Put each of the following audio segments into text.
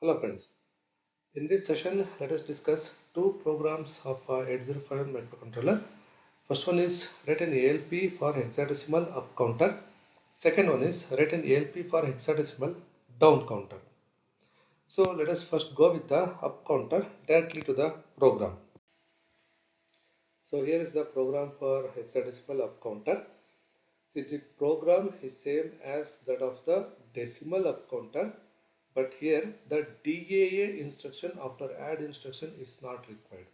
Hello friends, in this session let us discuss two programs of 8051 microcontroller. First one is write an ALP for hexadecimal up counter. Second one is write an ALP for hexadecimal down counter. So let us first go with the up counter directly to the program. So here is the program for hexadecimal up counter. See, the program is same as that of the decimal up counter, but here the DAA instruction after add instruction is not required.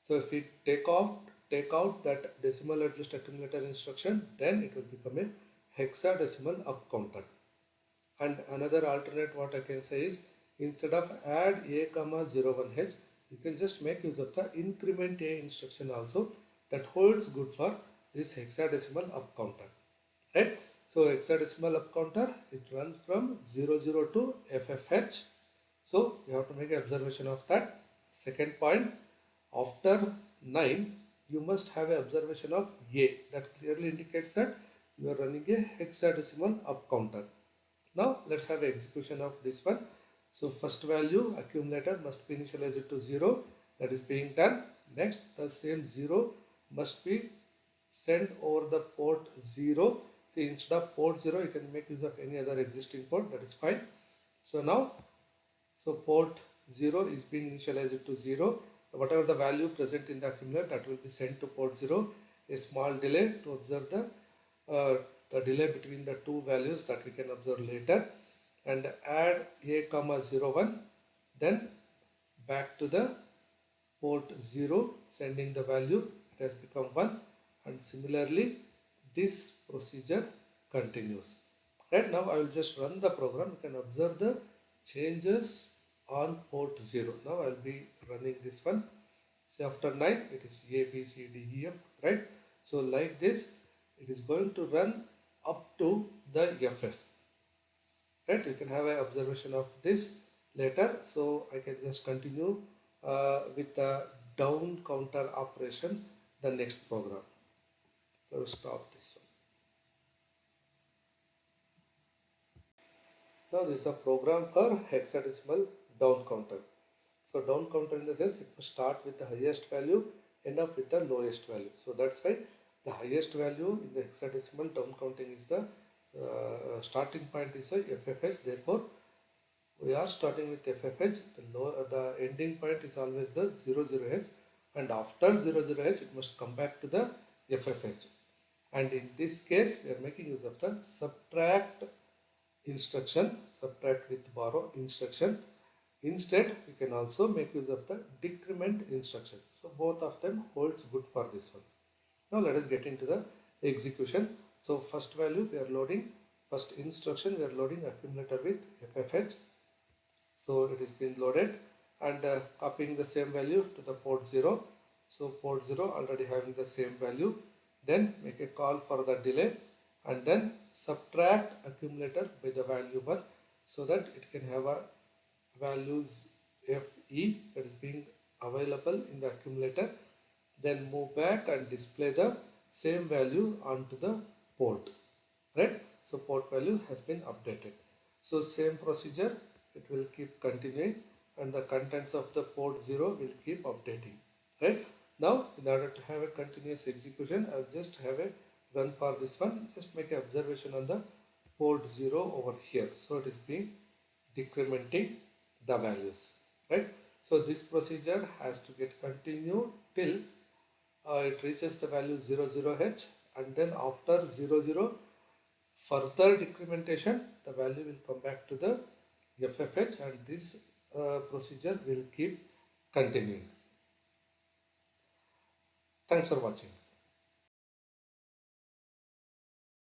So if we take out that decimal adjust accumulator instruction, then it will become a hexadecimal up counter. And another alternate what I can say is, instead of add a comma 01h, you can just make use of the increment a instruction also. That holds good for this hexadecimal up counter, right? So hexadecimal up counter, it runs from 00 to FFH. So you have to make an observation of that. Second point, after 9 you must have an observation of A. That clearly indicates that you are running a hexadecimal up counter. Now let's have an execution of this one. So first value accumulator must be initialized to 0. That is being done. Next, the same 0 must be sent over the port 0. See, instead of port 0 you can make use of any other existing port. That is fine. So now, so port 0 is being initialized to 0. Whatever the value present in the accumulator, that will be sent to port 0. A small delay to observe the delay between the two values that we can observe later, and add a comma 01, then back to the port 0 sending the value. It has become 1, and similarly this procedure continues. Right now I will just run the program. You can observe the changes on port 0. Now I will be running this one. See, after 9 it is A, B, C, D, E, F, right? So like this it is going to run up to the FF, right? You can have an observation of this later. So I can just continue with the down counter operation, the next program. So stop this one. Now this is the program for hexadecimal down counter. So down counter in the sense it must start with the highest value, end up with the lowest value. So that's why the highest value in the hexadecimal down counting is the starting point is a FFH. Therefore, we are starting with FFH. The ending point is always the 00H, and after 00H it must come back to the FFH. And in this case we are making use of the subtract instruction, subtract with borrow instruction. Instead we can also make use of the decrement instruction. So both of them holds good for this one. Now let us get into the execution. So first value we are loading, first instruction we are loading accumulator with FFH. So it is being loaded, and copying the same value to the port 0. So port 0 already having the same value. Then make a call for the delay, and then subtract accumulator by the value 1, so that it can have a values FE that is being available in the accumulator. Then move back and display the same value onto the port, right? So port value has been updated. So same procedure, it will keep continuing, and the contents of the port 0 will keep updating, right? Now in order to have a continuous execution, I will just have a run for this one. Just make an observation on the port 0 over here. So it is being decrementing the values, right? So this procedure has to get continued till it reaches the value 00H, and then after 00 further decrementation, the value will come back to the FFH, and this procedure will keep continuing. Thanks for watching.